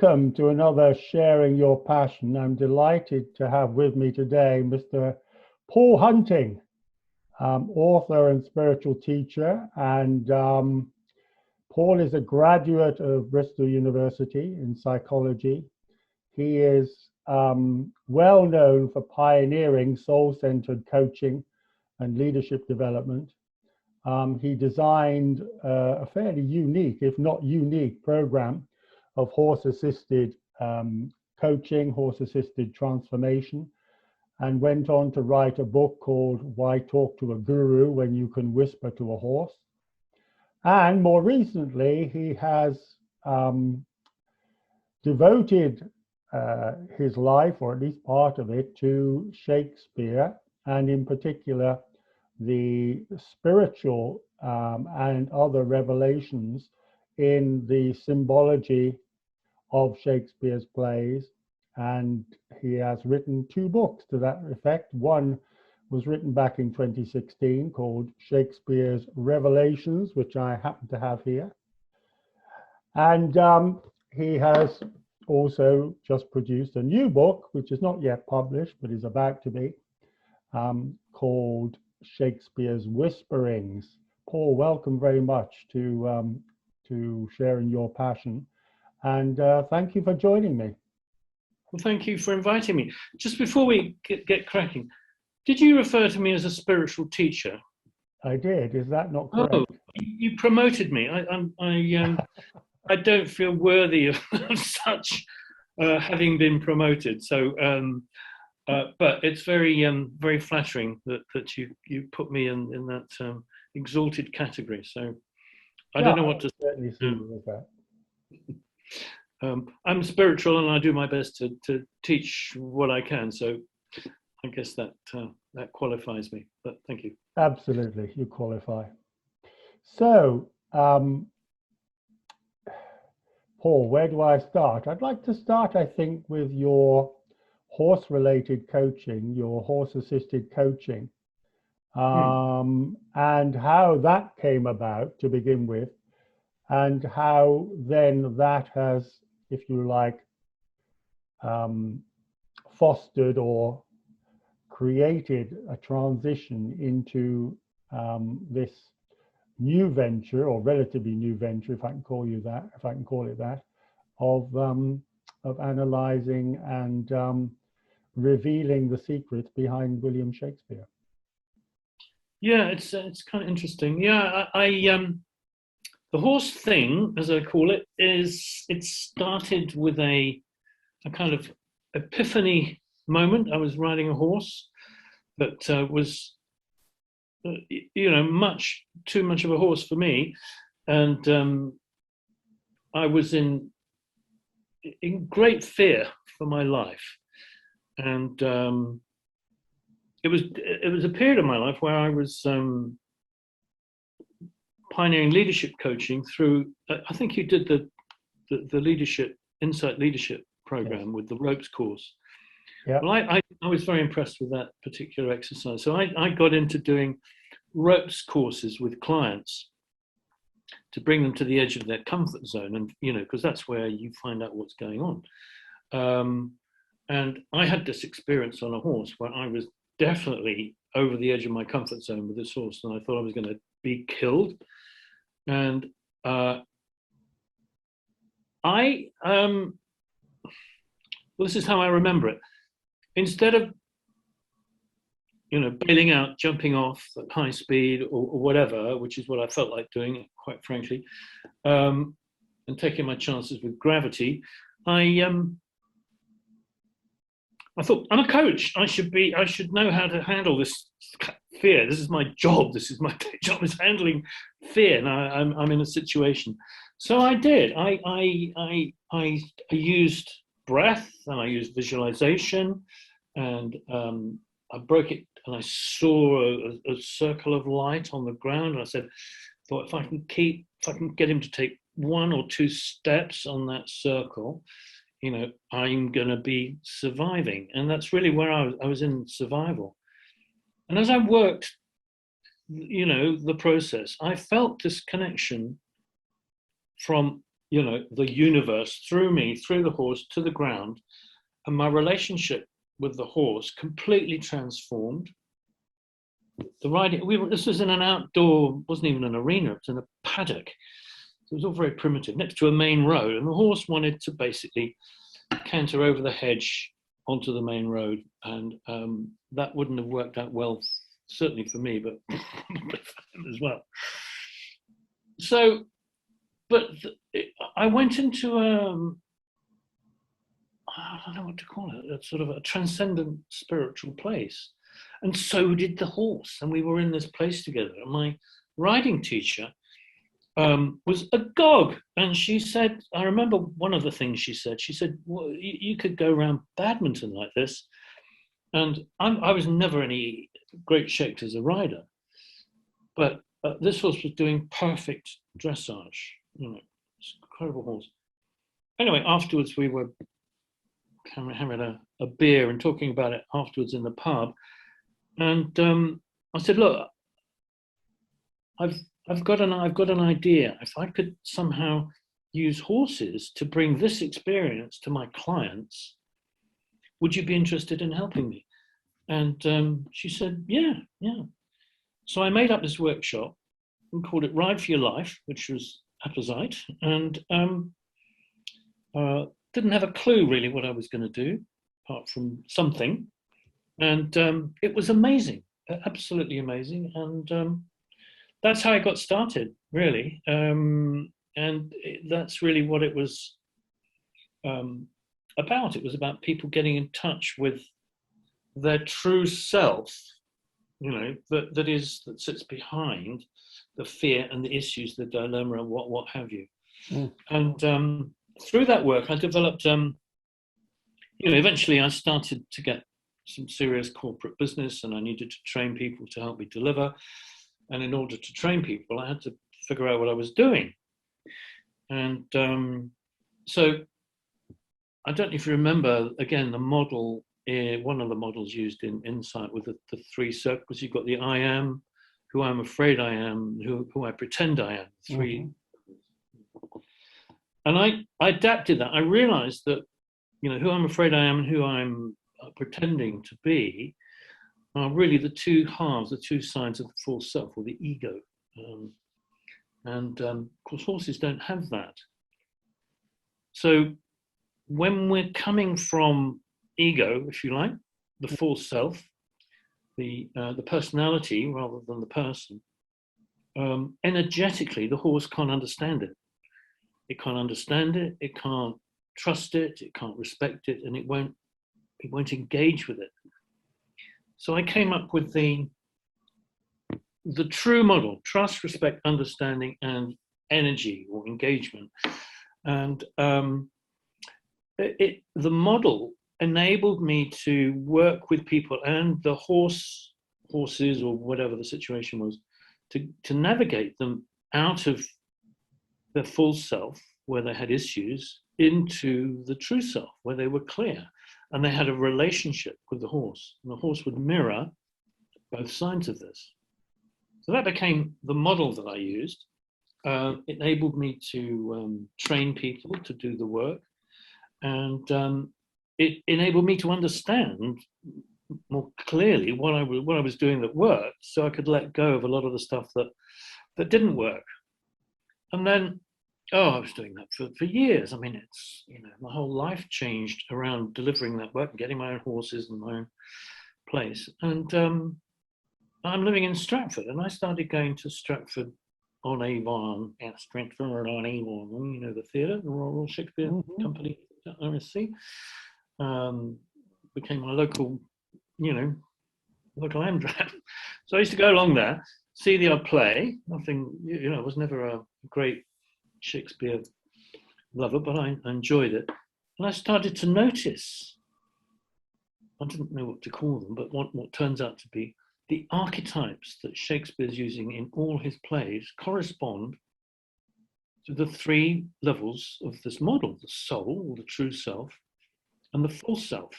welcome to another Sharing Your Passion. I'm delighted to have with me today Mr. Paul Hunting, author and spiritual teacher. And Paul is a graduate of Bristol University in psychology. He is well known for pioneering soul-centered coaching and leadership development. He designed a fairly unique, if not unique, program of horse-assisted coaching, horse-assisted transformation, and went on to write a book called Why Talk to a Guru When You Can Whisper to a Horse. And more recently, he has devoted his life, or at least part of it, to Shakespeare, and in particular, the spiritual and other revelations in the symbology of Shakespeare's plays. And he has written two books to that effect. One was written back in 2016 called Shakespeare's Revelations, which I happen to have here. And he has also just produced a new book, which is not yet published, but is about to be, called Shakespeare's Whisperings. Paul, welcome very much to Sharing Your Passion, and thank you for joining me. Well, thank you for inviting me. Just before we get cracking, did you refer to me as a spiritual teacher? I did. Is that not correct? Oh, you promoted me. I don't feel worthy of such having been promoted. So, but it's very flattering that you put me in that exalted category. So I don't know what to certainly see with that. I'm spiritual and I do my best to teach what I can. So I guess that qualifies me. But thank you. Absolutely, you qualify. So, Paul, where do I start? I'd like to start, I think, with your horse-related coaching, your horse-assisted coaching, and how that came about to begin with, and how then that has, if you like, fostered or created a transition into this new venture, or relatively new venture, if I can call it that, of analyzing and revealing the secrets behind William Shakespeare. Yeah, it's kind of interesting. Yeah, the horse thing, as I call it, it started with a kind of epiphany moment. I was riding a horse that was, much too much of a horse for me, and I was in great fear for my life, and it was a period of my life where I was pioneering leadership coaching through. I think you did the leadership insight leadership program. Yes. With the ropes course. Yeah. Well, I was very impressed with that particular exercise. So I got into doing ropes courses with clients to bring them to the edge of their comfort zone, and because that's where you find out what's going on. And I had this experience on a horse where I was definitely over the edge of my comfort zone with this horse, and I thought I was going to be killed. And this is how I remember it. Instead of bailing out, jumping off at high speed or whatever, which is what I felt like doing, quite frankly, and taking my chances with gravity, I thought, I'm a coach. I should know how to handle this fear. This is my job. This is my job, is handling fear. Now I'm in a situation. So I did. I used breath, and I used visualization, and I broke it, and I saw a circle of light on the ground. And I thought if I can get him to take one or two steps on that circle, I'm going to be surviving. And that's really where I was in survival. And as I worked, the process, I felt this connection from the universe through me, through the horse to the ground, and my relationship with the horse completely transformed. The riding, this was in an outdoor, wasn't even an arena, it was in a paddock. It was all very primitive, next to a main road, and the horse wanted to basically canter over the hedge onto the main road, and that wouldn't have worked out well, certainly for me, but probably for him as well. So, but I went into I don't know what to call it, a sort of a transcendent spiritual place. And so did the horse. And we were in this place together. And my riding teacher was agog. And she said, I remember one of the things she said, well, you could go around badminton like this. And I was never any great shakes as a rider. But this horse was doing perfect dressage. It's an incredible horse. Anyway, afterwards we were having a beer and talking about it afterwards in the pub, and I said, "Look, I've got an idea. If I could somehow use horses to bring this experience to my clients, would you be interested in helping me?" And she said, "Yeah." So I made up this workshop and called it Ride for Your Life, which was apposite, and didn't have a clue really what I was going to do, apart from something. And it was amazing, absolutely amazing. And that's how I got started, really. That's really what it was about. It was about people getting in touch with their true self, that sits behind the fear and the issues, the dilemma, and what have you. Mm. And through that work, I developed, eventually I started to get some serious corporate business, and I needed to train people to help me deliver. And in order to train people, I had to figure out what I was doing. And so I don't know if you remember, again, the model, one of the models used in Insight with the three circles. You've got the I am, who I'm afraid I am, who I pretend I am, three. Mm-hmm. And I adapted that. I realized that, who I'm afraid I am and who I'm pretending to be are really the two halves, the two sides of the false self, or the ego. Of course, horses don't have that. So when we're coming from ego, if you like, the false self, the personality rather than the person, energetically, the horse can't understand it. It can't understand it, it can't trust it, it can't respect it, and it won't engage with it. So I came up with the true model: trust, respect, understanding, and energy or engagement. And the model enabled me to work with people and the horses, or whatever the situation was, to navigate them out of their full self, where they had issues, into the true self, where they were clear, and they had a relationship with the horse, and the horse would mirror both sides of this. So that became the model that I used. It enabled me to train people to do the work, and it enabled me to understand more clearly what I was doing that worked, so I could let go of a lot of the stuff that didn't work. And then, I was doing that for years. I mean, it's, my whole life changed around delivering that work and getting my own horses and my own place. And I'm living in Stratford, and I started going to Stratford on Avon, Stratford on Avon, the theatre, the Royal Shakespeare Company, RSC. Became my local Amdram. So I used to go along there, see the odd play. Nothing, I was never a great Shakespeare lover, but I enjoyed it. And I started to notice, I didn't know what to call them, but what turns out to be the archetypes that Shakespeare's using in all his plays correspond to the three levels of this model: the soul, or the true self, and the false self.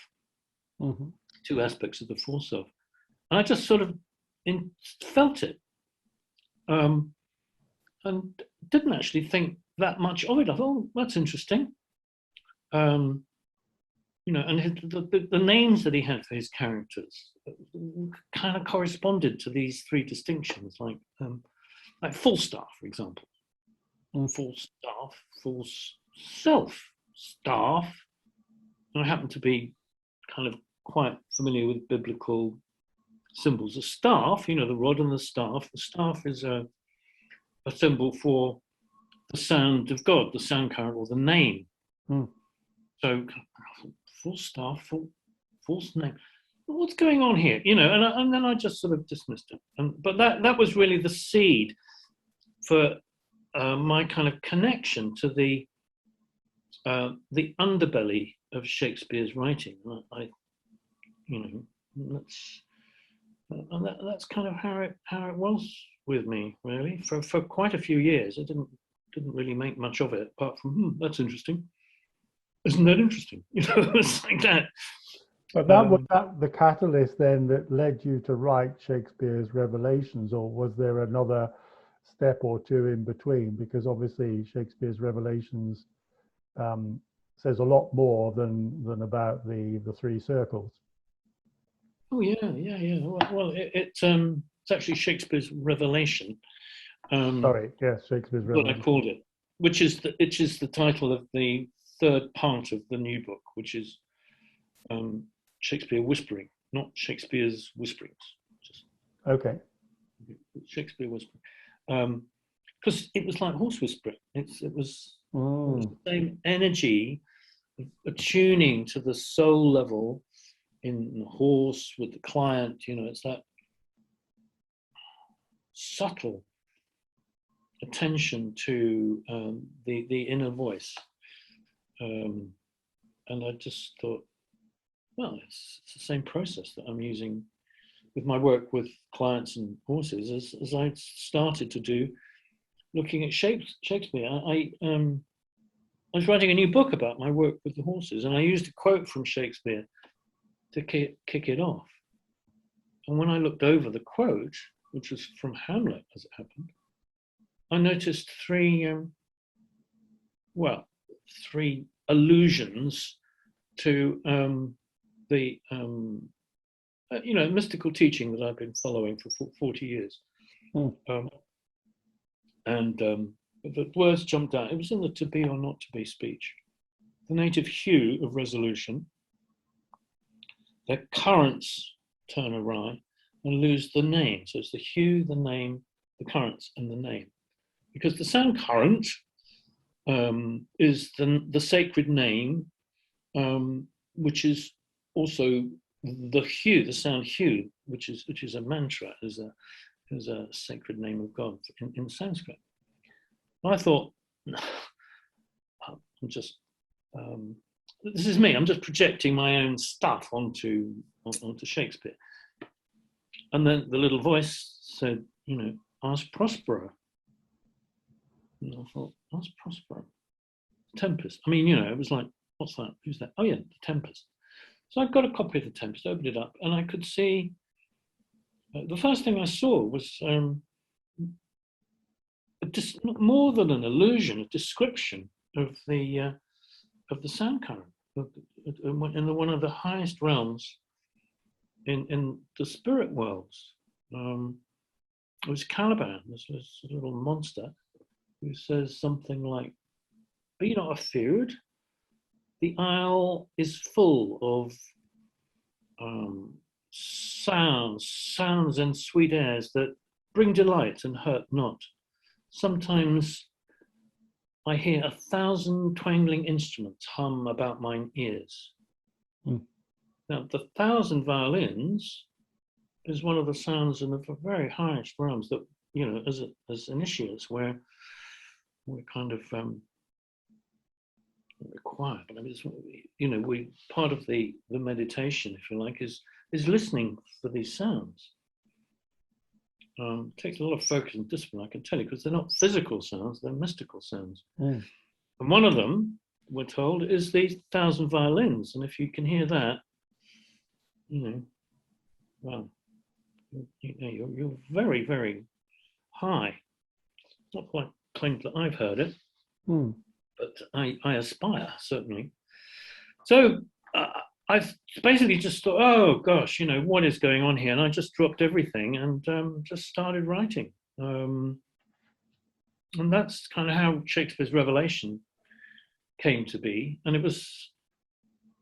Mm-hmm. Two aspects of the false self. And I just sort of felt it, and didn't actually think that much of it. I thought, oh, that's interesting. And the names that he had for his characters kind of corresponded to these three distinctions, like Falstaff, for example. Falstaff, false self, staff. And I happen to be kind of quite familiar with biblical symbols. The staff, the rod and the staff. The staff is a symbol for the sound of God, the sound current, or the name. So, false staff, false name. What's going on here? And then I just sort of dismissed it. But that was really the seed for my kind of connection to the underbelly of Shakespeare's writing. That's kind of how it was with me, really, for quite a few years. I didn't really make much of it, apart from that's interesting. Isn't that interesting? It's like that. But that was the catalyst then that led you to write Shakespeare's Revelations, or was there another step or two in between? Because obviously Shakespeare's Revelations says a lot more than about the three circles. Oh yeah. Well, it's actually Shakespeare's Revelation. Sorry, yes, Shakespeare's Revelation. What I called it, which is the title of the third part of the new book, which is Shakespeare Whispering, not Shakespeare's Whisperings. Okay. Shakespeare Whispering, because it was like horse whispering. It was the same energy of attuning to the soul level in the horse with the client. It's that subtle attention to the inner voice. And I just thought, well, it's the same process that I'm using with my work with clients and horses as I started to do looking at Shakespeare. I was writing a new book about my work with the horses, and I used a quote from Shakespeare to kick it off. And when I looked over the quote, which was from Hamlet as it happened, I noticed three allusions to the mystical teaching that I've been following for 40 years. And the words jumped out. It was in the to be or not to be speech. The native hue of resolution, their currents turn awry and lose the name. So it's the hue, the name, the currents, and the name. Because the sound current is the sacred name, which is also the hue, the sound hue, which is a mantra, is a sacred name of God in Sanskrit. And I thought, I'm just this is me. I'm just projecting my own stuff onto Shakespeare. And then the little voice said, ask Prospero. And I thought, ask Prospero. Tempest. I mean, it was like, what's that? Who's that? Oh yeah, the Tempest. So I got a copy of the Tempest, opened it up, and I could see. The first thing I saw was more than an illusion, a description of the sound current in one of the highest realms in the spirit worlds. It was Caliban, this little monster, who says something like, "Be not afeared. The isle is full of sounds and sweet airs that bring delight and hurt not. Sometimes I hear 1,000 twangling instruments hum about mine ears." Now, the 1,000 violins is one of the sounds in the very highest realms that, as initiates, we're kind of required. But I mean, we part of the meditation, if you like, is listening for these sounds. It takes a lot of focus and discipline, I can tell you, because they're not physical sounds, they're mystical sounds. And one of them, we're told, is these 1,000 violins. And if you can hear that, well, you're very, very high. Not quite claimed that I've heard it. Hmm. but I aspire, certainly. So I've basically just thought, oh gosh, what is going on here? And I just dropped everything and just started writing. And that's kind of how Shakespeare's Revelation came to be. And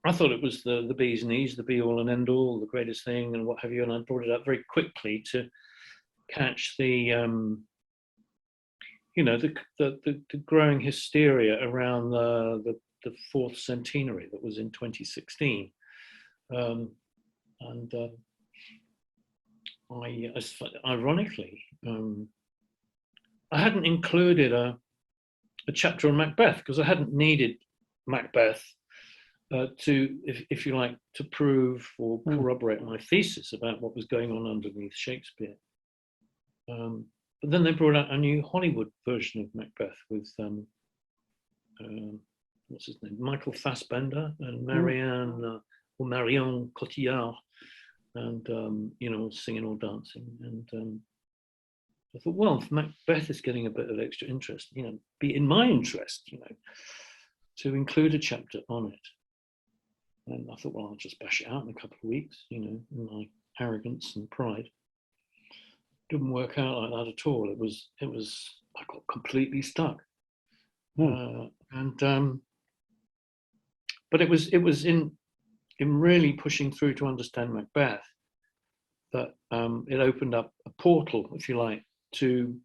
I thought it was the bee's knees, the be all and end all, the greatest thing, and what have you. And I brought it up very quickly to catch the growing hysteria around the fourth centenary that was in 2016. And ironically, I hadn't included a chapter on Macbeth because I hadn't needed Macbeth to, if you like, to prove or corroborate my thesis about what was going on underneath Shakespeare. But then they brought out a new Hollywood version of Macbeth with what's his name, Michael Fassbender and Marion Cotillard, and singing or dancing. And I thought, well, if Macbeth is getting a bit of extra interest, be in my interest, to include a chapter on it. And I thought, well, I'll just bash it out in a couple of weeks, in my arrogance and pride. Didn't work out like that at all. It was I got completely stuck. But it was in really pushing through to understand Macbeth that it opened up a portal, if you like, to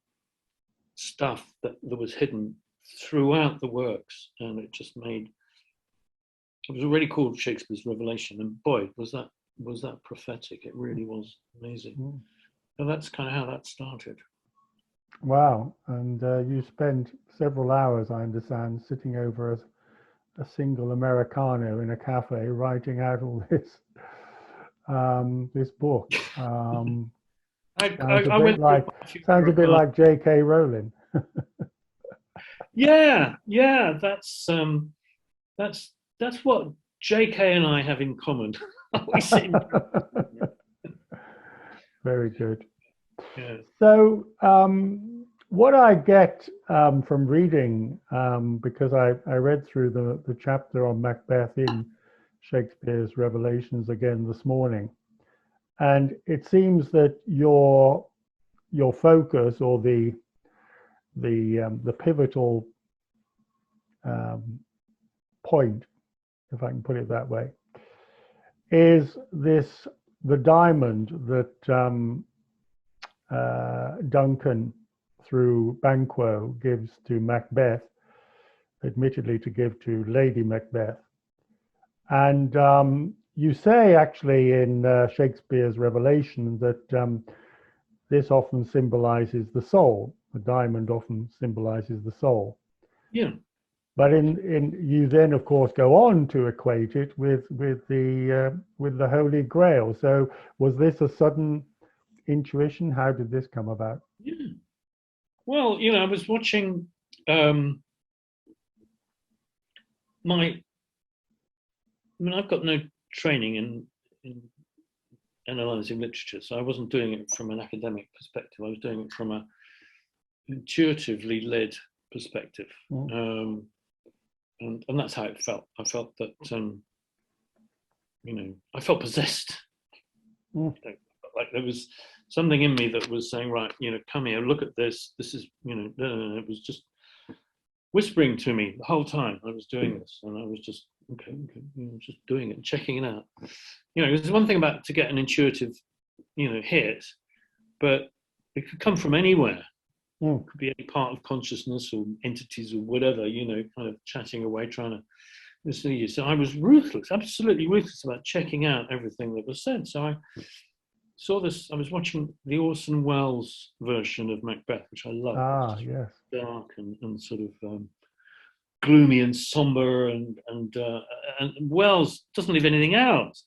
stuff that was hidden throughout the works, and it was already called Shakespeare's Revelation, and boy, was that prophetic. It really was amazing. So that's kind of how that started. Wow. And you spent several hours, I understand, sitting over a single Americano in a cafe writing out all this this book. Sounds a bit like J.K. Rowling. Yeah, that's what J.K. and I have in common. Very good. Yeah. So what I get from reading, because I read through the chapter on Macbeth in Shakespeare's Revelations again this morning, and it seems that your focus, or the pivotal point, if I can put it that way, is the diamond that Duncan, through Banquo, gives to Macbeth, admittedly to give to Lady Macbeth. And you say actually in Shakespeare's Revelation that this often symbolizes the soul. The diamond often symbolizes the soul. Yeah. But you then, of course, go on to equate it with the Holy Grail. So was this a sudden intuition? How did this come about? Yeah. Well, I was watching I've got no training in analyzing literature, so I wasn't doing it from an academic perspective. I was doing it from a intuitively led perspective. And that's how it felt. I felt that, I felt possessed. Like there was something in me that was saying, right, come here, look at this. This is, it was just whispering to me the whole time I was doing this. And I was just, okay, just doing it, checking it out. There's one thing about to get an intuitive, hit, but it could come from anywhere. It could be any part of consciousness or entities or whatever, kind of chatting away, trying to mislead you. So I was ruthless, absolutely ruthless about checking out everything that was said. So I saw this, I was watching the Orson Welles version of Macbeth, which I love. Yes. Dark and sort of gloomy and somber, and Welles doesn't leave anything out.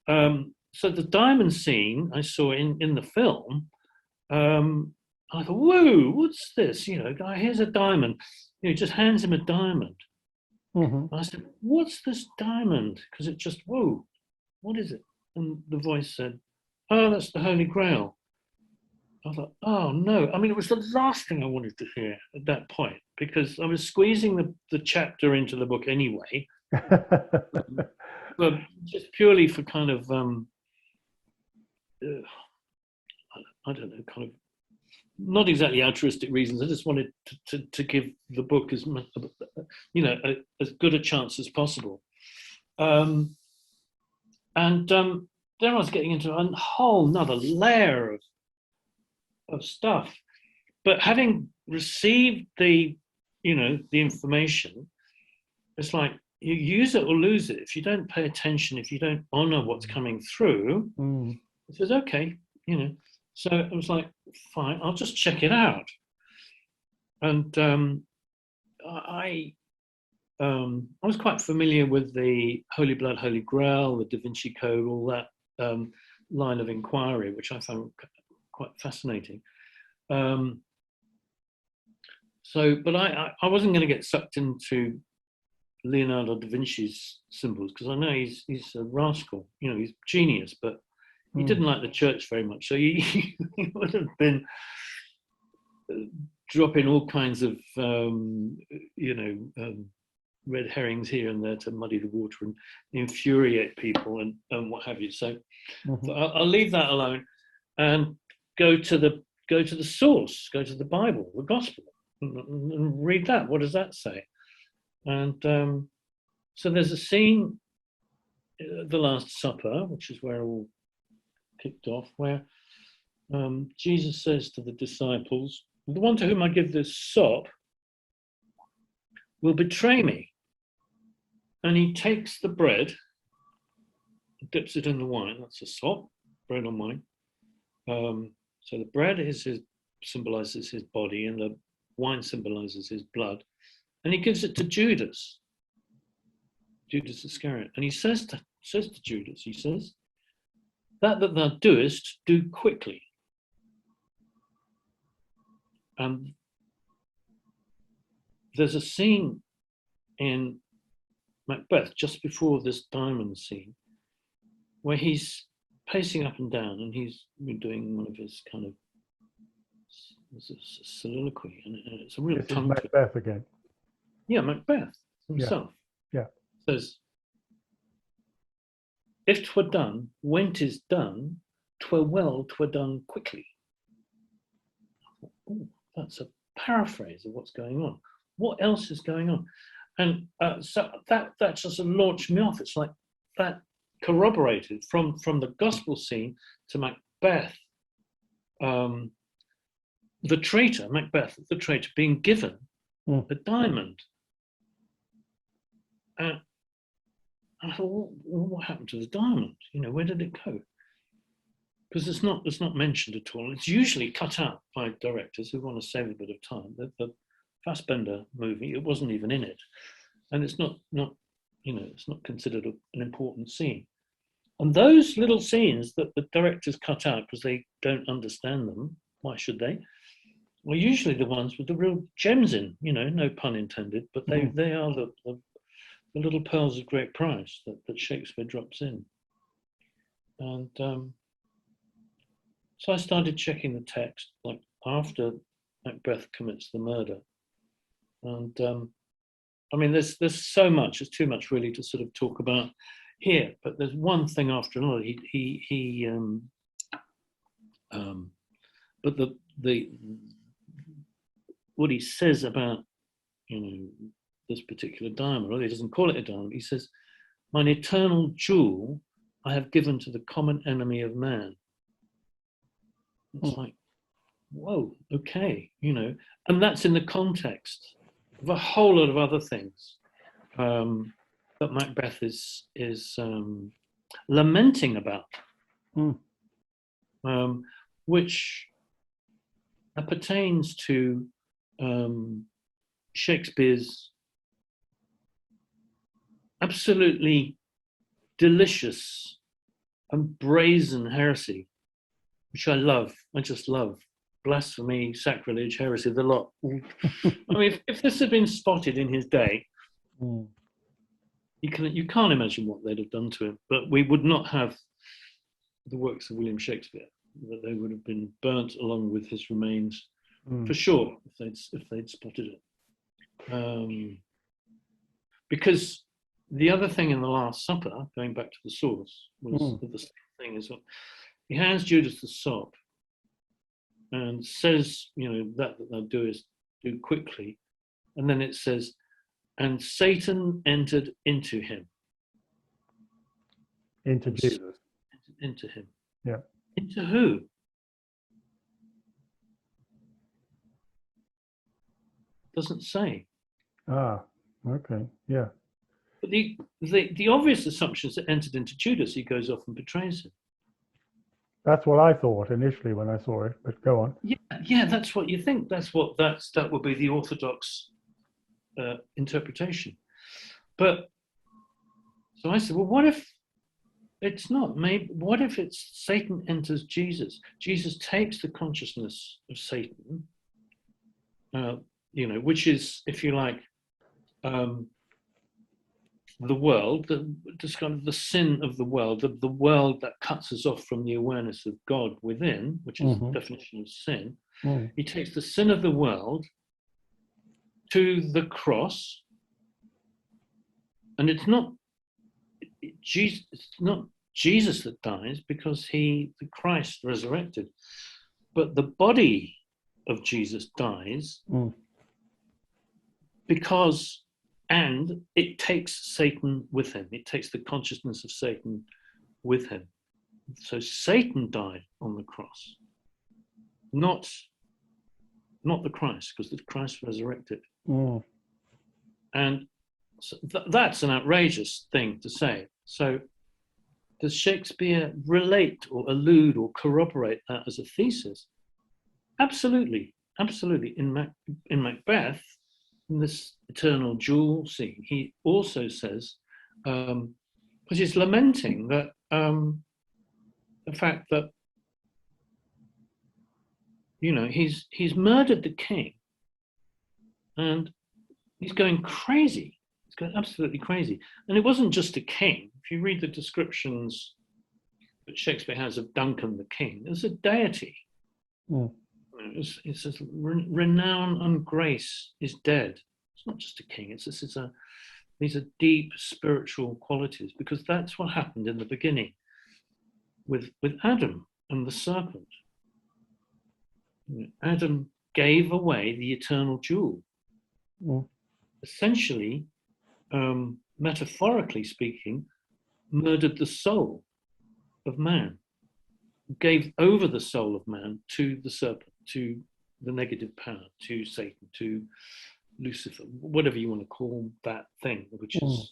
So the diamond scene I saw in the film, I thought, whoa, what's this? Guy, here's a diamond. He just hands him a diamond. I said, what's this diamond? Because it just, whoa, what is it? And the voice said, oh, that's the Holy Grail. I thought, oh no. I mean, it was the last thing I wanted to hear at that point, because I was squeezing the chapter into the book anyway, but just purely for kind of, I don't know, kind of not exactly altruistic reasons. I just wanted to give the book as much, as good a chance as possible. And then I was getting into a whole nother layer of stuff. But having received the information, it's like you use it or lose it. If you don't pay attention, if you don't honor what's coming through, it says, okay, So I was like, fine, I'll just check it out. And I was quite familiar with the Holy Blood, Holy Grail, the Da Vinci Code, all that line of inquiry, which I found quite fascinating. But I wasn't going to get sucked into Leonardo da Vinci's symbols, because I know he's a rascal, he's genius, but he didn't like the church very much. So he would have been dropping all kinds of, red herrings here and there to muddy the water and infuriate people and what have you. So I'll leave that alone and go to the source, go to the Bible, the Gospel, and read that. What does that say? And so there's a scene, the Last Supper, which is where it all kicked off, where Jesus says to the disciples, the one to whom I give this sop will betray me. And he takes the bread, dips it in the wine. That's a sop, bread and wine. So the bread symbolizes his body, and the wine symbolizes his blood. And he gives it to Judas Iscariot. And he says to Judas, he says, that thou doest, do quickly. And there's a scene in Macbeth just before this diamond scene where he's pacing up and down, and he's doing one of his kind of soliloquy, and it's a real tongue twister. Macbeth again. Yeah, Macbeth himself. Yeah. Says, if 'twere done when 'tis done, 'twere well 'twere done quickly. Ooh, that's a paraphrase of what's going on. What else is going on? And so that just launched me off. It's like that corroborated from the gospel scene to Macbeth, the traitor, Macbeth, the traitor, being given a diamond. And I thought, well, what happened to the diamond? Where did it go? Because it's not mentioned at all. It's usually cut out by directors who want to save a bit of time. The Fassbender movie, it wasn't even in it, and it's not it's not considered an important scene. And those little scenes that the directors cut out because they don't understand them, why should they? Well, usually the ones with the real gems in, no pun intended, but they are the little pearls of great price that Shakespeare drops in. And so I started checking the text, like after Macbeth commits the murder. And I mean, there's so much, it's too much really to sort of talk about here, but there's one thing after another. But what he says about, this particular diamond, or he doesn't call it a diamond, he says, mine eternal jewel I have given to the common enemy of man. It's like, whoa, okay, and that's in the context of a whole lot of other things that Macbeth is lamenting about, which pertains to Shakespeare's absolutely delicious and brazen heresy, which I love. I just love. Blasphemy, sacrilege, heresy, the lot. I mean, if this had been spotted in his day, you can't imagine what they'd have done to him. But we would not have the works of William Shakespeare. that they would have been burnt along with his remains Mm. for sure if they'd spotted it. Because the other thing in the Last Supper, going back to the source, was the same thing is what he hands Judas the sop and says, that they'll do quickly, and then it says, and Satan entered into him. Into Jesus. Into him. Yeah. Into who? Doesn't say. Ah, okay, yeah. But the obvious assumption is that entered into Judas, he goes off and betrays him. That's what I thought initially when I saw it, but go on. Yeah, that's what you think. That would be the orthodox interpretation. But so I said, well, what if it's not? Maybe what if it's Satan enters Jesus? Jesus takes the consciousness of Satan, which is, if you like, the world, just kind of the sin of the world that cuts us off from the awareness of God within, which is the definition of sin. He takes the sin of the world to the cross, and it's not Jesus that dies, because the Christ resurrected, but the body of Jesus dies because. And it takes Satan with him. It takes the consciousness of Satan with him. So Satan died on the cross, not the Christ, because the Christ resurrected. And so that's an outrageous thing to say. So does Shakespeare relate or allude or corroborate that as a thesis? Absolutely, absolutely. In Macbeth, in this eternal duel scene, he also says, because he's lamenting that the fact that he's murdered the king, and he's going crazy. He's going absolutely crazy. And it wasn't just a king. If you read the descriptions that Shakespeare has of Duncan the king, there's a deity. It says renown and grace is dead. It's not just a king. These are deep spiritual qualities, because that's what happened in the beginning with Adam and the serpent. Adam gave away the eternal jewel. Essentially, metaphorically speaking, murdered the soul of man. Gave over the soul of man to the serpent, to the negative power, to Satan, to Lucifer, whatever you want to call that thing, which is,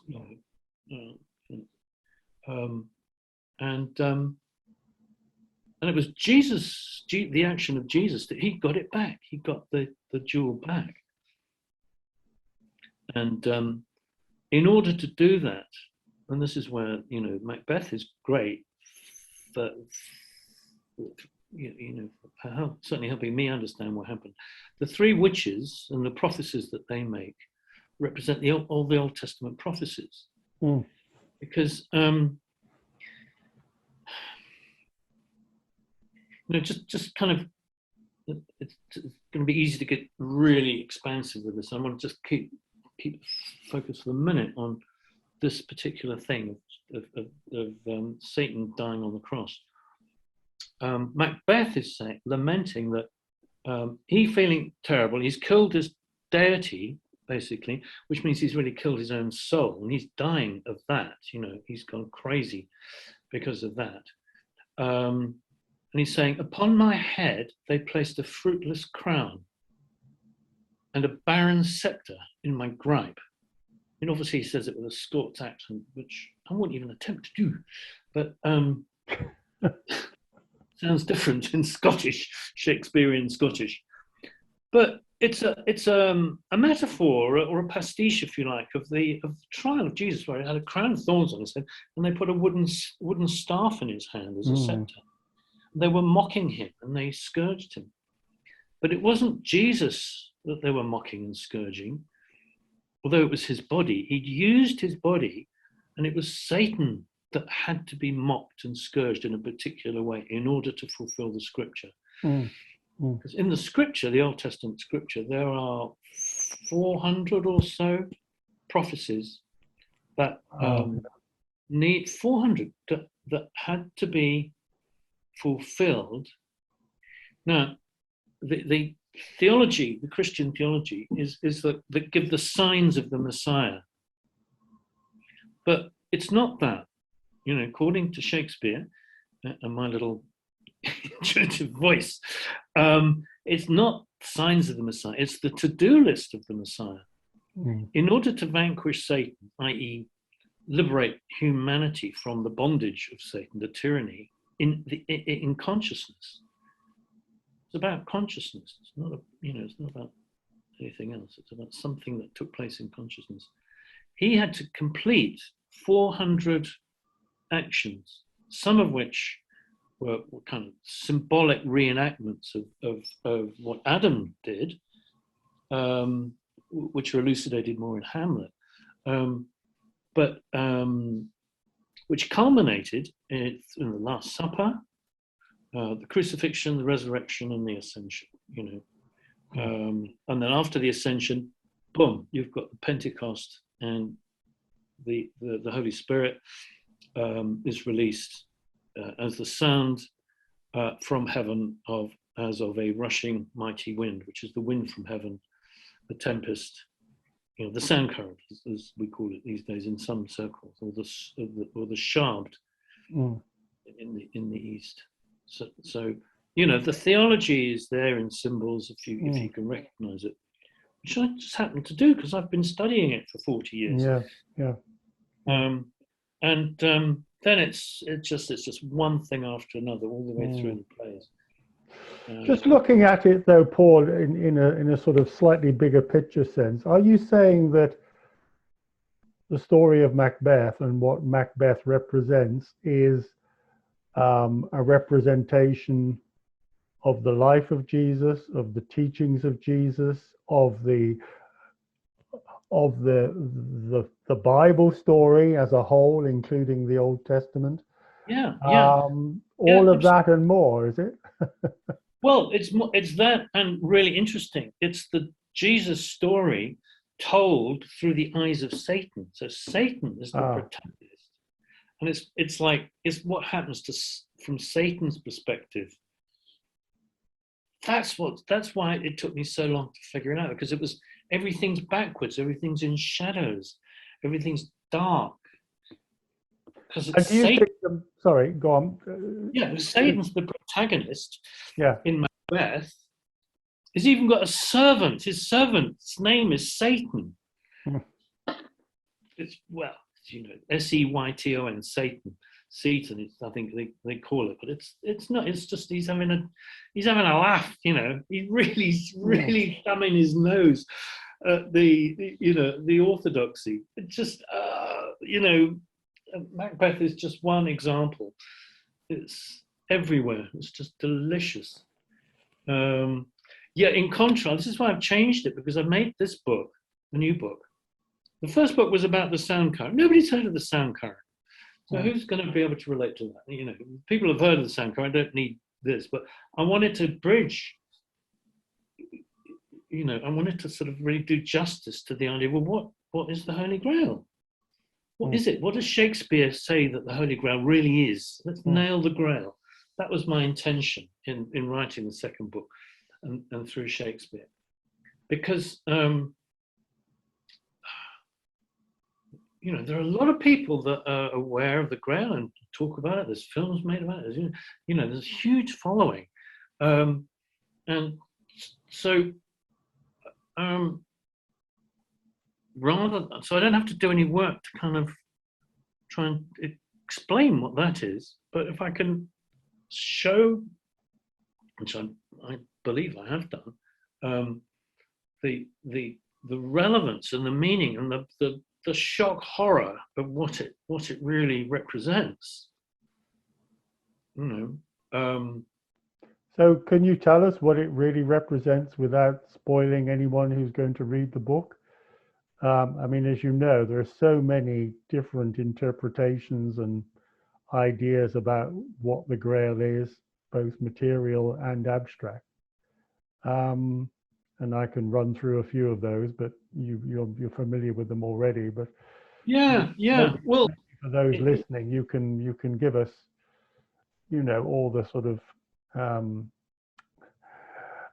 and it was Jesus, the action of Jesus, that he got it back. He got the jewel back. And in order to do that, and this is where Macbeth is great for certainly helping me understand what happened. The three witches and the prophecies that they make represent all the Old Testament prophecies, because just kind of, it's going to be easy to get really expansive with this. I want to just keep focus for a minute on this particular thing of Satan dying on the cross. Macbeth is lamenting that he feeling terrible. He's killed his deity, basically, which means he's really killed his own soul, and he's dying of that. He's gone crazy because of that. And he's saying, upon my head they placed a fruitless crown and a barren scepter in my gripe. And obviously he says it with a Scots accent, which I won't even attempt to do, but sounds different in Scottish, Shakespearean Scottish. But it's a metaphor or a pastiche, if you like, of the trial of Jesus, where he had a crown of thorns on his head, and they put a wooden staff in his hand as a scepter. They were mocking him and they scourged him. But it wasn't Jesus that they were mocking and scourging, although it was his body. He'd used his body, and it was Satan that had to be mocked and scourged in a particular way in order to fulfill the scripture. Because in the scripture, the Old Testament scripture, there are 400 or so prophecies that need 400 that had to be fulfilled. Now, the theology, the Christian theology, is that give the signs of the Messiah. But it's not that. You know, according to Shakespeare and my little intuitive voice, it's not signs of the Messiah, it's the to-do list of the Messiah. In order to vanquish Satan, i.e. liberate humanity from the bondage of Satan, the tyranny, in consciousness. It's about consciousness. It's not it's not about anything else. It's about something that took place in consciousness. He had to complete 400 actions, some of which were kind of symbolic reenactments of what Adam did, which are elucidated more in Hamlet, but which culminated in the Last Supper, the crucifixion, the resurrection, and the ascension. And then after the ascension, boom, you've got the Pentecost, and the Holy Spirit is released as the sound from heaven as of a rushing mighty wind, which is the wind from heaven, the tempest, the sound current, as we call it these days in some circles, or the sharbed in the East. So the theology is there in symbols if you can recognize it, which I just happen to do because I've been studying it for 40 years. Then it's just one thing after another all the way through the plays. Just looking at it though, Paul, in a sort of slightly bigger picture sense, are you saying that the story of Macbeth and what Macbeth represents is a representation of the life of Jesus, of the teachings of Jesus, of the Bible story as a whole, including the Old Testament? All of that and more, is it? Well, it's that, and really interesting. It's the Jesus story told through the eyes of Satan. So Satan is the protagonist, and it's what happens from Satan's perspective. That's why it took me so long to figure it out, because everything's backwards, everything's in shadows, everything's dark. Because it's Satan. Sorry, go on. Satan's the protagonist. In Macbeth. He's even got a servant. His servant's name is Satan. It's Seyton, Satan. Satan, I think they call it, but it's not. It's just he's having a laugh. He's really thumbing his nose at the orthodoxy. It's just Macbeth is just one example. It's everywhere. It's just delicious. In contrast, this is why I've changed it, because I made this book, a new book. The first book was about the sound current. Nobody's heard of the sound current. So who's going to be able to relate to that? People have heard of the sound current. I don't need this, but I wanted to bridge. I wanted to sort of really do justice to the idea. Well, what is the Holy Grail? What is it? What does Shakespeare say that the Holy Grail really is? Let's nail the Grail. That was my intention in writing the second book and through Shakespeare. Because, there are a lot of people that are aware of the Grail and talk about it. There's films made about it. There's a huge following. And so, so I don't have to do any work to kind of try and explain what that is. But if I can show, which I believe I have done, the relevance and the meaning and the shock horror of what it really represents. So can you tell us what it really represents without spoiling anyone who's going to read the book? As you know, there are so many different interpretations and ideas about what the Grail is, both material and abstract. And I can run through a few of those, but you're familiar with them already. But Yeah, yeah. Well, for those listening, you can give us, all the sort of.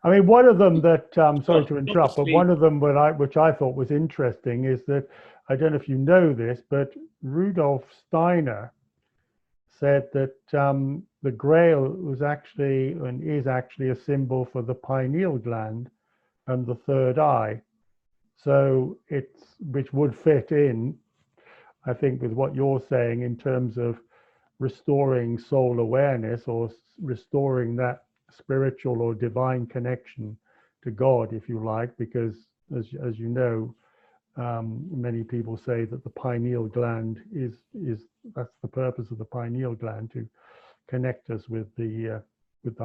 I mean, one of them that sorry to interrupt, but one of them which I thought was interesting is that I don't know if you know this, but Rudolf Steiner said that the Grail was actually and is actually a symbol for the pineal gland and the third eye. So which would fit in, I think, with what you're saying in terms of restoring soul awareness or restoring that spiritual or divine connection to God, if you like, because as you know, many people say that the pineal gland is that's the purpose of the pineal gland, to connect us with the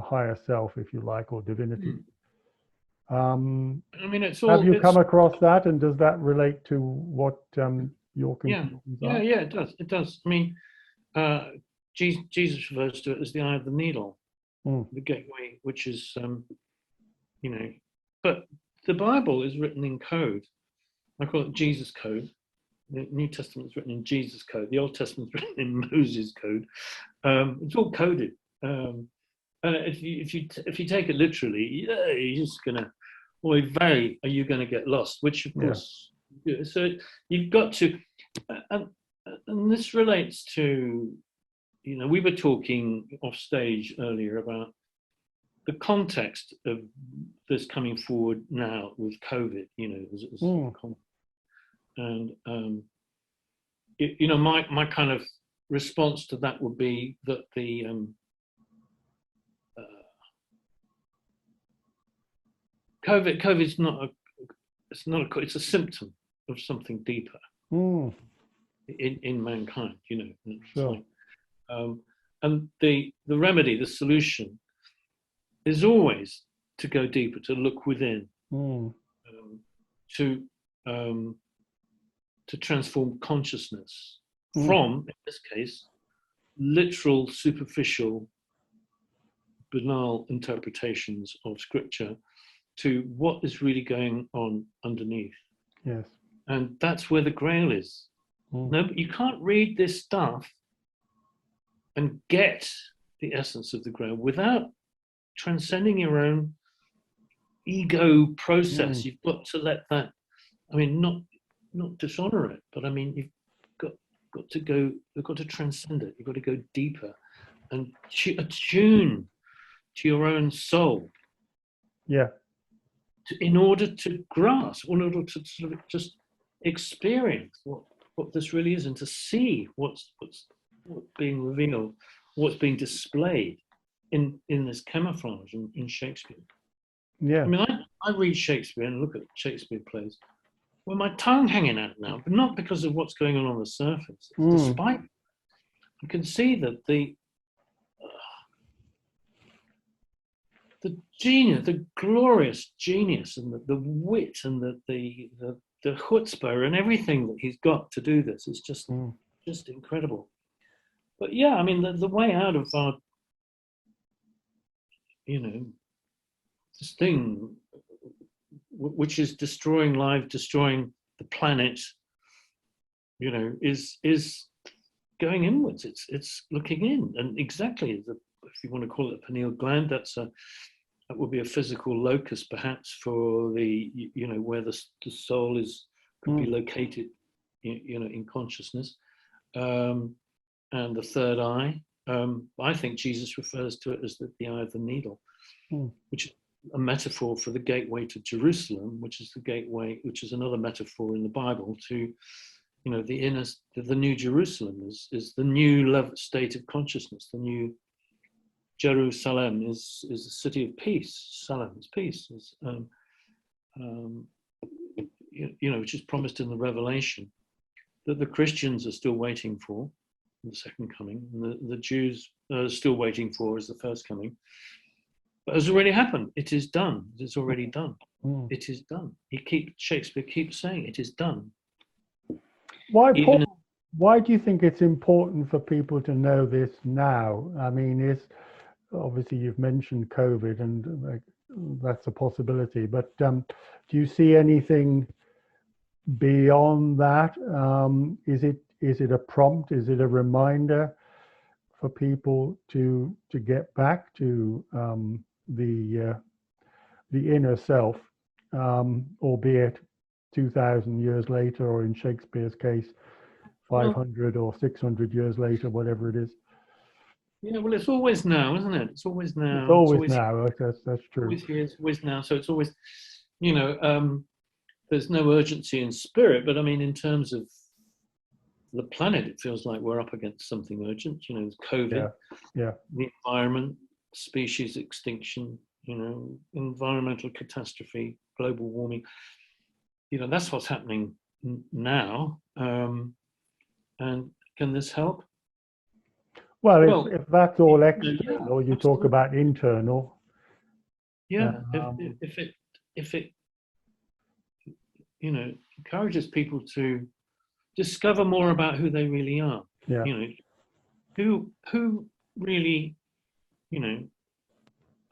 higher self, if you like, or divinity. I mean, have you come across that, and does that relate to what your conclusions are? Yeah, it does. It does. I mean, Jesus refers to it as the eye of the needle, the gateway, which is, but the Bible is written in code. I call it Jesus code. The New Testament is written in Jesus code. The Old Testament is written in Moses code. It's all coded. And if you take it literally, you're just gonna, are you gonna get lost? Which of course, so you've got to, and this relates to, we were talking off stage earlier about the context of this coming forward now with COVID. And my kind of response to that would be that the COVID's it's a symptom of something deeper in mankind. Sure. And the remedy, the solution, is always to go deeper, to look within, to transform consciousness from, in this case, literal, superficial, banal interpretations of scripture to what is really going on underneath. Yes. And that's where the Grail is. No, but you can't read this stuff and get the essence of the Grail without transcending your own ego process. You've got to let that, I mean, not dishonor it, but I mean, you've got to transcend it. You've got to go deeper and attune to your own soul. Yeah. In order to grasp, in order to sort of just experience what this really is, and to see what's being revealed, what's being displayed in this camouflage in Shakespeare. Yeah. I mean, I read Shakespeare and look at Shakespeare plays with my tongue hanging out now, but not because of what's going on the surface. Despite, you can see that the genius, the glorious genius, and the wit, and the chutzpah, and everything that he's got to do this is just incredible. But yeah, I mean, the way out of our, this thing, which is destroying life, destroying the planet, is going inwards. It's looking in, and exactly if you want to call it a pineal gland, that would be a physical locus, perhaps, for the where the soul could be located, in consciousness, and the third eye. I think Jesus refers to it as the eye of the needle, which is a metaphor for the gateway to Jerusalem, which is another metaphor in the Bible to, the new Jerusalem is the new state of consciousness. The new Jerusalem is a city of peace. Salem is peace. Which is promised in the Revelation, that the Christians are still waiting for the second coming, and the Jews are still waiting for as the first coming. But it has already happened. It is done. It is already done. It is done. Shakespeare keeps saying it is done. Why why do you think it's important for people to know this now? I mean, obviously you've mentioned COVID, and that's a possibility, but do you see anything beyond that? Is it a prompt? Is it a reminder for people to get back to the inner self, albeit 2,000 years later, or in Shakespeare's case, Well, 500 or 600 years later, whatever it is? yeah, well, it's always now, isn't it? It's always It's now. It's always always now. That's true. always here. It's always now. So it's always, you know, there's no urgency in spirit, but I mean, in terms of the planet, it feels like we're up against something urgent. You know, COVID, Yeah, yeah, the environment, species extinction, you know, environmental catastrophe, global warming. You know, that's what's happening now. And can this help? well, Well, if that's all yeah, external, you talk absolutely. about internal. Yeah, um, if it you know encourages people to discover more about who they really are. yeah. You know, who really, you know,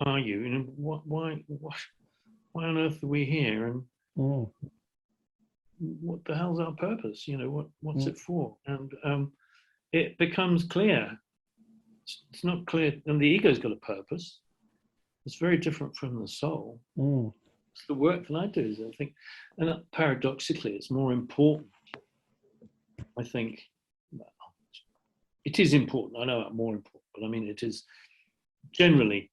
are you? You know, why on earth are we here, and Mm, what the hell's our purpose? You know, what's mm, it for? And it becomes clear. It's not clear, and the ego's got a purpose. It's very different from the soul. mm, It's the work that I do, is I think, and that paradoxically, it's more important. I think it is important. I know it's more important, but I mean, it is generally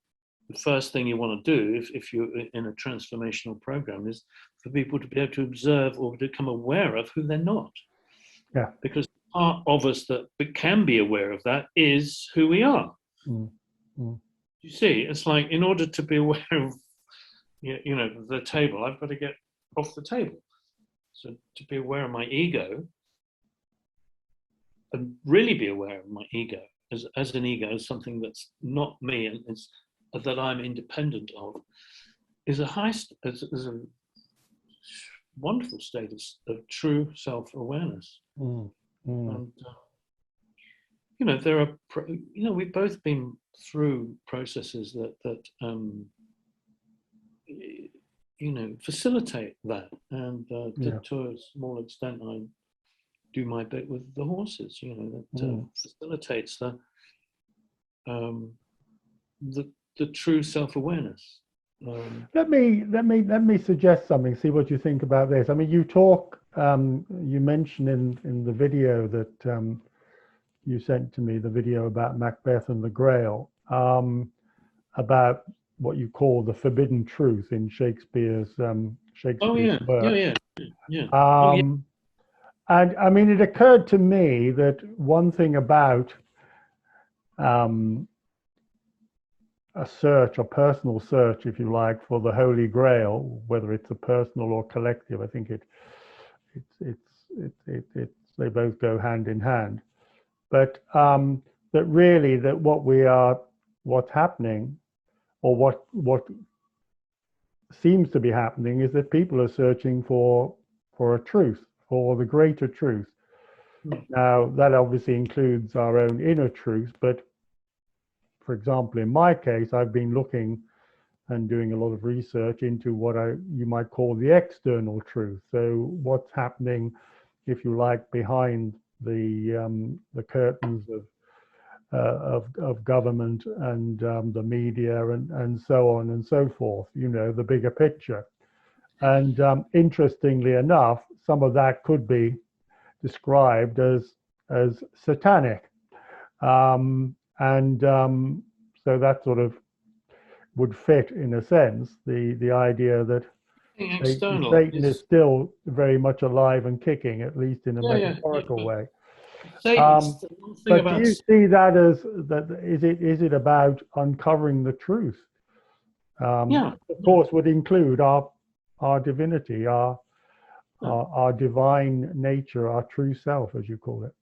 the first thing you want to do if you're in a transformational program is for people to be able to observe or become aware of who they're not. yeah. Because part of us that can be aware of that is who we are. Mm, mm, You see, it's like in order to be aware of, you know, the table, I've got to get off the table. So to be aware of my ego and really be aware of my ego as an ego, as something that's not me and it's that I'm independent of, is a is a wonderful state of true self-awareness. mm, mm. And you know, there are you know, we've both been through processes that you know, facilitate that, and Yeah. to a small extent, I do my bit with the horses. You know, that Mm. facilitates um, the the true self-awareness. Let me suggest something. See what you think about this. I mean, you talk. You mentioned in the video that you sent to me, the video about Macbeth and the Grail, about what you call the forbidden truth in Oh Shakespeare's yeah, yeah, work. yeah, yeah. Oh yeah. Um, and I mean, it occurred to me that one thing about um, a search, a personal search, if you like, for the Holy Grail, whether it's a personal or collective, I think they both go hand in hand. But that really, that what's happening, or what seems to be happening, is that people are searching for a truth, for the greater truth. Now, that obviously includes our own inner truth, but for example, in my case, I've been looking and doing a lot of research into what you might call the external truth. So what's happening, if you like, behind the curtains of government and the media and so on and so forth. You know, the bigger picture. And interestingly enough, some of that could be described as satanic. And so that sort of would fit, in a sense, the idea that External Satan is is still very much alive and kicking, at least in a yeah. metaphorical way. Satan's the one thing But do about you see that as that? Is it about uncovering the truth? yeah, Of course, would include our divinity, yeah, our divine nature, our true self, as you call it.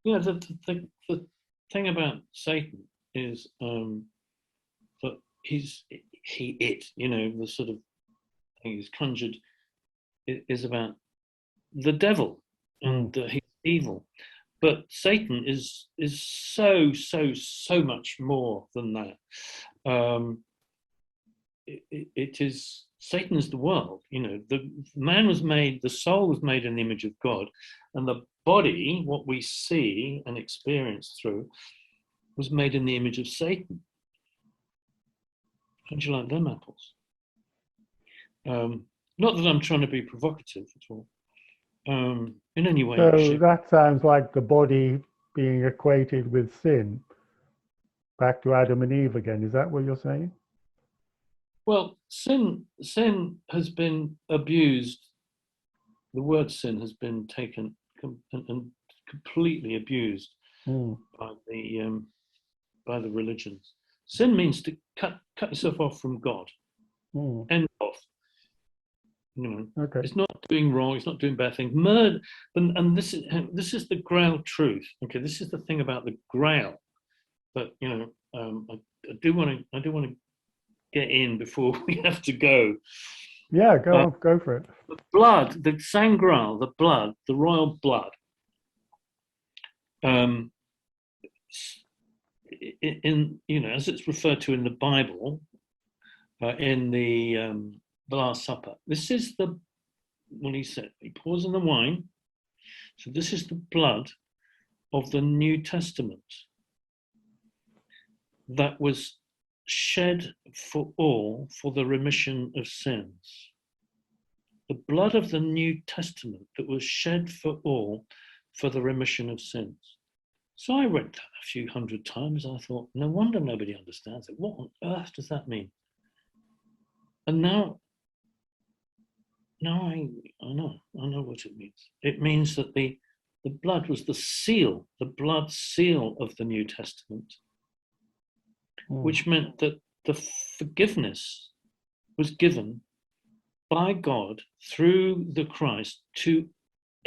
yeah. The thing about Satan is that it, you know, the sort of thing he's conjured is about the devil, Mm, and he's evil. But Satan is so much more than that. It is, Satan is the world. You know, the man was made, the soul was made in the image of God, and the body, what we see and experience through, was made in the image of Satan. Don't you like them apples? Not that I'm trying to be provocative at all, in any way. So that sounds like the body being equated with sin. Back to Adam and Eve again. Is that what you're saying? Well, sin has been abused. The word sin has been taken and completely abused by the religions. Sin means to cut yourself off from God. End off. You know, okay. It's not doing wrong. It's not doing bad things. Murder, and this is the Grail truth. Okay, this is the thing about the Grail that I do want to get in before we have to go. Yeah, go for it. The blood, the Sang Grail, the blood, the royal blood. As it's referred to in the Bible, in the Last Supper. This is he said, he pours in the wine. So this is the blood of the New Testament that was shed for all for the remission of sins. The blood of the New Testament that was shed for all for the remission of sins. So I read that a few hundred times. I thought, no wonder nobody understands it. What on earth does that mean? And now I know what it means. It means that the blood was the blood seal of the New Testament, which meant that the forgiveness was given by God through the Christ to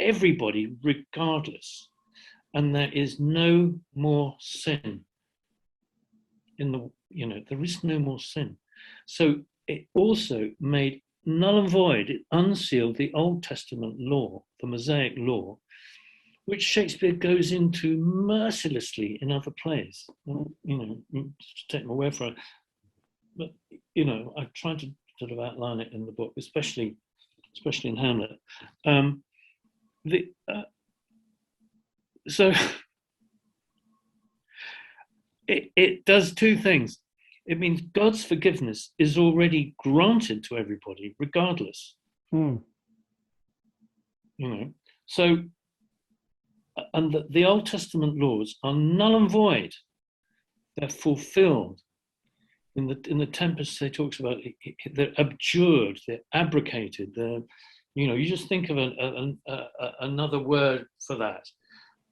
everybody, regardless. And there is no more sin there is no more sin. So it also made null and void, it unsealed the Old Testament law, the Mosaic law, which Shakespeare goes into mercilessly in other plays. Take my word for it. But, I've tried to sort of outline it in the book, especially in Hamlet. So it does two things. It means God's forgiveness is already granted to everybody, regardless. So, and the Old Testament laws are null and void. They're fulfilled. In the Tempest, they talks about they're abjured, they're abrogated. You just think of another word for that.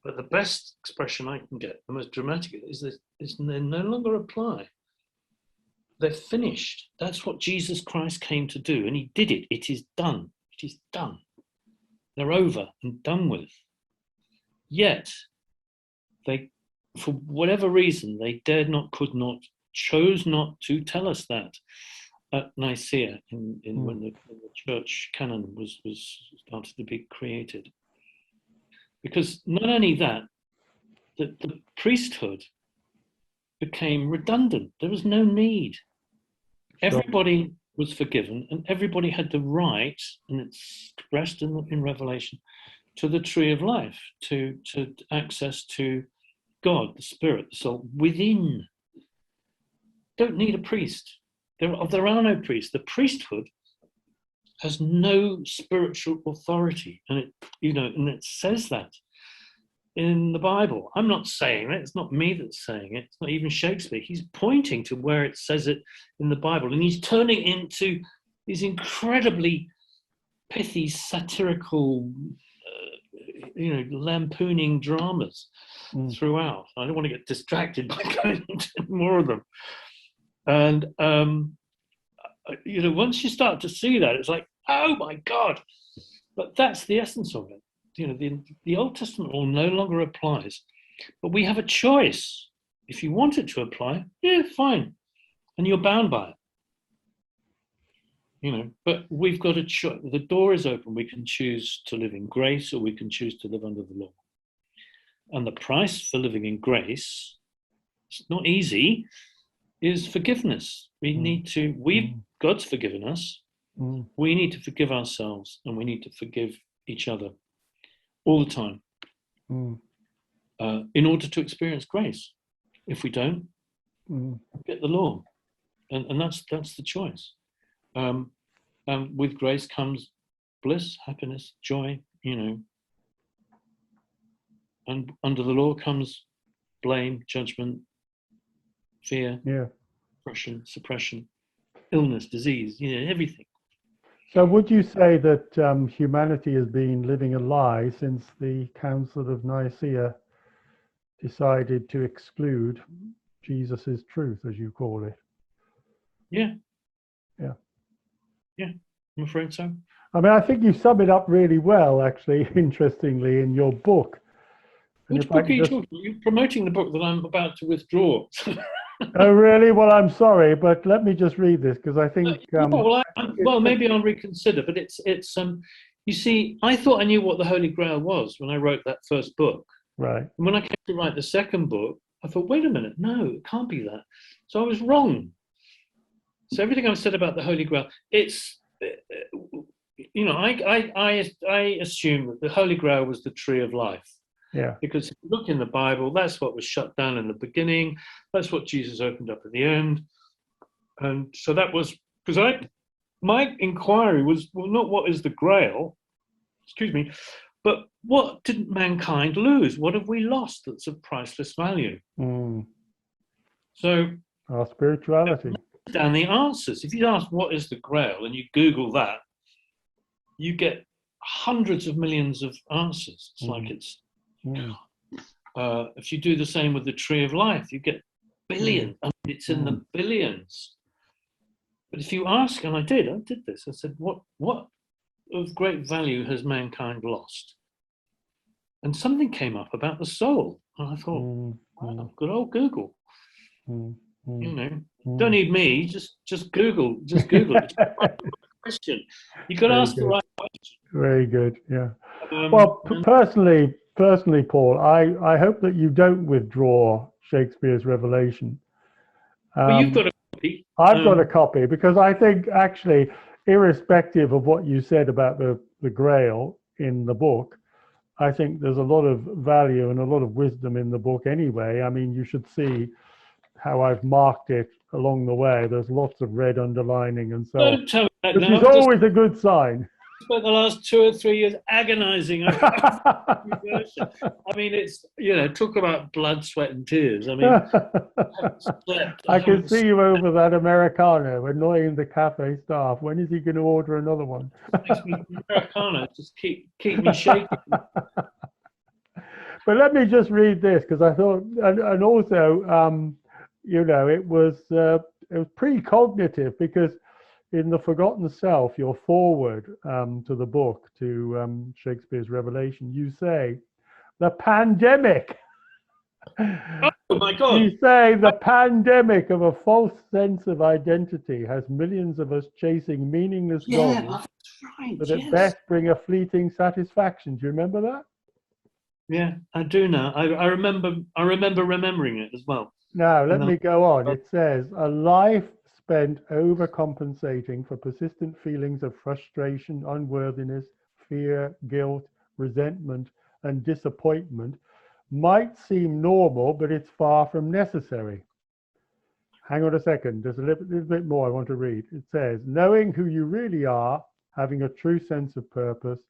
But the best expression I can get, the most dramatic, is they no longer apply. They're finished. That's what Jesus Christ came to do, and he did it. It is done. It is done. They're over and done with. Yet, they, for whatever reason, they dared not, could not, chose not to tell us that at Nicaea, when the church canon was started to be created. Because not only that, the priesthood became redundant. There was no need. Everybody was forgiven, and everybody had the right, and it's expressed in Revelation, to the tree of life, to access to God, the Spirit, the soul within. Don't need a priest. There are no priests. The priesthood has no spiritual authority, and it says that in the Bible. I'm not saying it. It's not me that's saying it. It's not even Shakespeare. He's pointing to where it says it in the Bible, and he's turning into these incredibly pithy, satirical, lampooning dramas throughout. I don't want to get distracted by going into more of them. And once you start to see that, it's like, oh my God! But that's the essence of it. The Old Testament law no longer applies, but we have a choice. If you want it to apply, yeah, fine, and you're bound by it. But we've got a choice. The door is open. We can choose to live in grace, or we can choose to live under the law. And the price for living in grace, it's not easy, is forgiveness. God's forgiven us. We need to forgive ourselves, and we need to forgive each other all the time in order to experience grace. If we don't, get the law. And that's the choice. And with grace comes bliss, happiness, joy, and under the law comes blame, judgment, fear, suppression, illness, disease, everything. So would you say that humanity has been living a lie since the Council of Nicaea decided to exclude Jesus's truth, as you call it? Yeah, I'm afraid so. I mean, I think you sum it up really well, actually, interestingly, in your book. Which book are you talking about? You're promoting the book that I'm about to withdraw. Oh, really? Well, I'm sorry, but let me just read this, because I think... maybe I'll reconsider, but it's you see, I thought I knew what the Holy Grail was when I wrote that first book. Right. And when I came to write the second book, I thought, wait a minute, no, it can't be that. So I was wrong. So everything I've said about the Holy Grail, it's, I assume that the Holy Grail was the tree of life. Yeah. Because if you look in the Bible, that's what was shut down in the beginning. That's what Jesus opened up at the end. And so that was, because my inquiry was, well, not what is the Grail, but what didn't mankind lose? What have we lost that's of priceless value? So our spirituality. Down the answers. If you ask what is the Grail and you Google that, you get hundreds of millions of answers. It's like it's. If you do the same with the tree of life, you get billions. I mean, it's in the billions. But if you ask, and I did this. I said, what of great value has mankind lost? And something came up about the soul, and I thought, wow, good old Google. Don't need me. Just Google. Just Google. Question. You got to ask the right question. Very good. Yeah. Well, personally, Paul, I hope that you don't withdraw Shakespeare's Revelation. Well, you've got a copy. I've got a copy, because I think, actually, irrespective of what you said about the Grail in the book, I think there's a lot of value and a lot of wisdom in the book anyway. I mean, you should see how I've marked it along the way. There's lots of red underlining and so on. Don't tell me that Which now. is always a good sign. Spent the last 2 or 3 years agonizing over conversion. I mean, it's, talk about blood, sweat, and tears. I mean, I can see you over that Americano, annoying the cafe staff. When is he going to order another one? Americano, just keep me shaking. But let me just read this, because I thought, and also, it was precognitive, because in The Forgotten Self, your foreword to the book, to Shakespeare's Revelation, you say, the pandemic. Oh my God. You say the pandemic of a false sense of identity has millions of us chasing meaningless goals that at best bring a fleeting satisfaction. Do you remember that? Yeah, I do now. I remember remembering it as well. Now, let me go on. It says, a life spent overcompensating for persistent feelings of frustration, unworthiness, fear, guilt, resentment, and disappointment might seem normal, but it's far from necessary. Hang on a second. There's a little bit more I want to read. It says, knowing who you really are, having a true sense of purpose,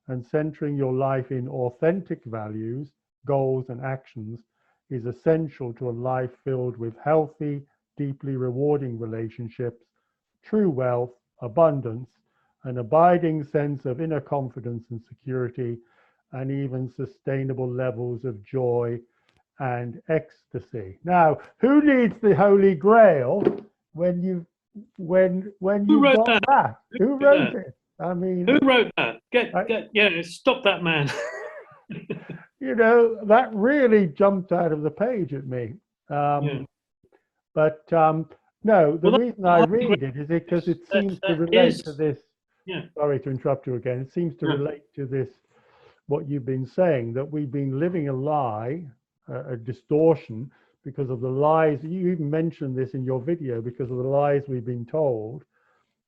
and centering your life in authentic values, goals, and actions is essential to a life filled with healthy, deeply rewarding relationships, true wealth, abundance, an abiding sense of inner confidence and security, and even sustainable levels of joy and ecstasy. Now, who needs the Holy Grail when you've got that? Who wrote it? I mean, who wrote that? Stop that man. That really jumped out of the page at me. But no, the reason I read it is because it seems to relate to this. Sorry to interrupt you again. It seems to relate to this what you've been saying, that we've been living a lie, a distortion, because of the lies. You even mentioned this in your video, because of the lies we've been told,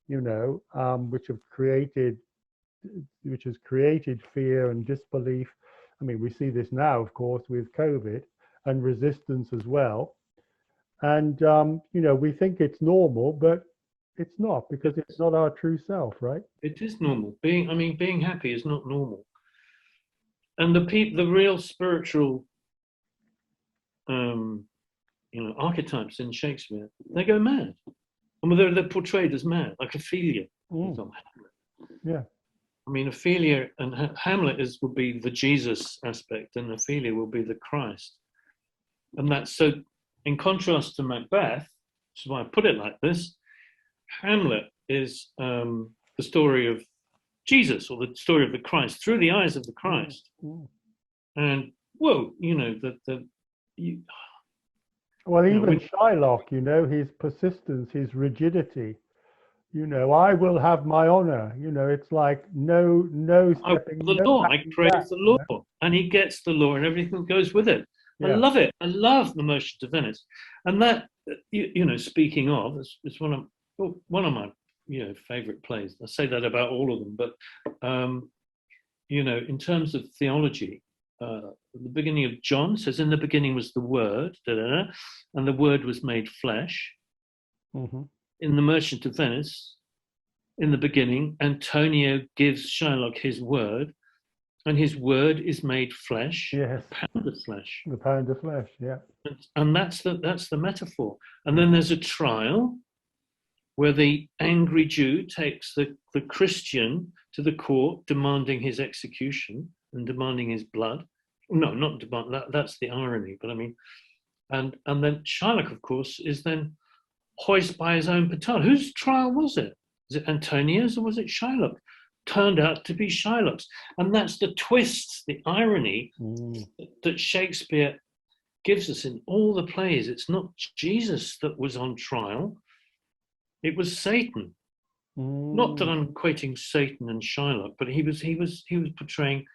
which has created fear and disbelief. I mean, we see this now, of course, with COVID, and resistance as well. And, we think it's normal, but it's not, because it's not our true self, right? It is normal. Being happy is not normal. And the real spiritual, archetypes in Shakespeare, they go mad. And they're portrayed as mad, like Ophelia. Yeah. I mean, Ophelia and Hamlet would be the Jesus aspect, and Ophelia will be the Christ. And that's so, in contrast to Macbeth, which is why I put it like this, Hamlet is the story of Jesus, or the story of the Christ, through the eyes of the Christ. And whoa, well, even Shylock, his persistence, his rigidity. I will have my honor. It's like no stepping. The law. I praise the law, and he gets the law, and everything goes with it. Yeah. I love it. I love The Merchant of Venice, and that, speaking of, it's one of my favorite plays. I say that about all of them, but in terms of theology, the beginning of John says, "In the beginning was the Word, and the Word was made flesh." Mm-hmm. In The Merchant of Venice, in the beginning, Antonio gives Shylock his word, and his word is made flesh. Yes. A pound of flesh. The pound of flesh, yeah. And that's the metaphor. And then there's a trial where the angry Jew takes the Christian to the court, demanding his execution and demanding his blood. No, not demand. That's the irony. But I mean, and then Shylock, of course, is then hoisted by his own petard. Whose trial was it? Was it Antonio's, or was it Shylock? Turned out to be Shylock's. And that's the twist, the irony that Shakespeare gives us in all the plays. It's not Jesus that was on trial. It was Satan. Not that I'm equating Satan and Shylock, but he was portraying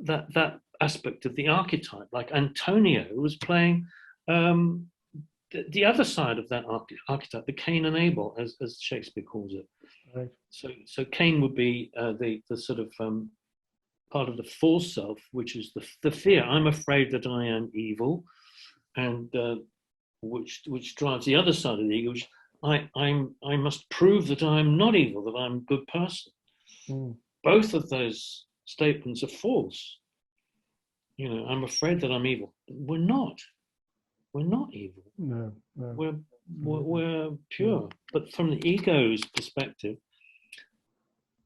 that aspect of the archetype. Like Antonio was playing the other side of that archetype, the Cain and Abel, as Shakespeare calls it. Right. So Cain would be the sort of part of the false self, which is the fear. I'm afraid that I am evil, and which drives the other side of the ego, which I must prove that I'm not evil, that I'm a good person. Both of those statements are false. I'm afraid that I'm evil. We're not. We're not evil. No. We're pure. But from the ego's perspective,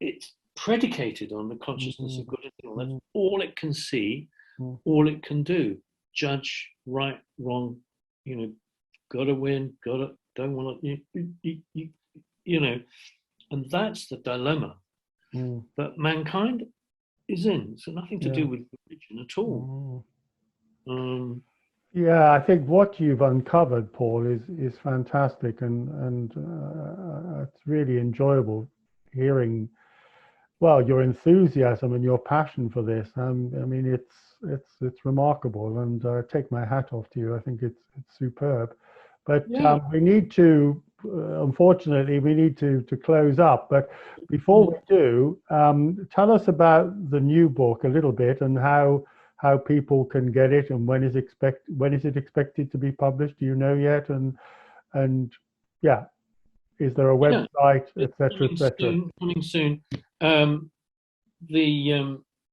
it's predicated on the consciousness of good and evil. That's all it can see, all it can do. Judge right, wrong. Gotta win. Don't want to. And that's the dilemma that mankind is in. It's nothing to do with religion at all. Yeah, I think what you've uncovered, Paul, is fantastic, and it's really enjoyable hearing, your enthusiasm and your passion for this. I mean, it's remarkable, and I take my hat off to you. I think it's superb. But we need to, unfortunately, to close up. But before we do, tell us about the new book a little bit, and how people can get it, and when is it expected to be published? Do you know yet? And is there a website, etc., etc.? Coming soon.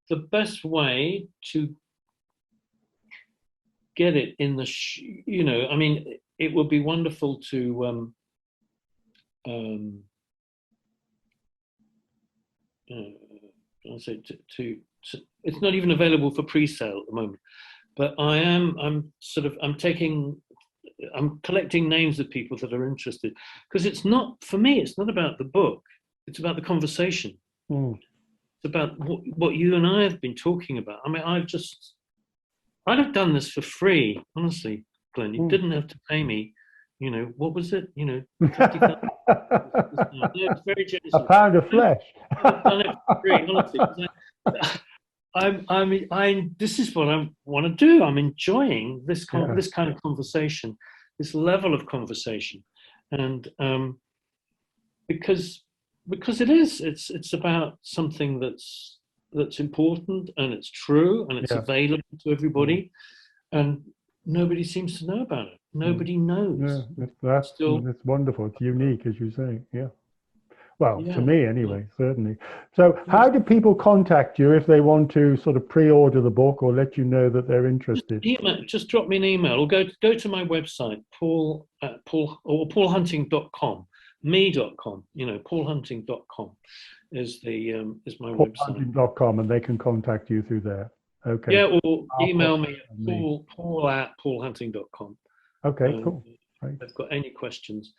The best way to get it in the, it would be wonderful to it's not even available for pre-sale at the moment, but I'm collecting names of people that are interested, because it's not about the book, it's about the conversation. It's about what you and I have been talking about. I mean, I'd have done this for free, honestly, Glenn. You didn't have to pay me. What was it? 50,000. It's very generous. A pound of flesh. I've done it for free, honestly. this is what I want to do. I'm enjoying Yeah, this kind of conversation, this level of conversation, and because it's about something that's important and it's true and it's yeah. available to Mm, everybody, and nobody seems to know about it. mm. Nobody Yeah, knows. Still, it's wonderful. It's unique, as you say. Yeah. Well, to yeah. me Yeah. anyway, certainly. So, Yes. how do people contact you if they want to sort of pre-order the book or let you know that they're interested? Just drop me an email or go to my website, paulhunting.com, me.com, paulhunting.com is my website. Paulhunting.com, and they can contact you through there. Okay. Yeah, or I'll put email me that at on me. paul at paulhunting.com. Okay, Um, cool. Right. if they've got any questions.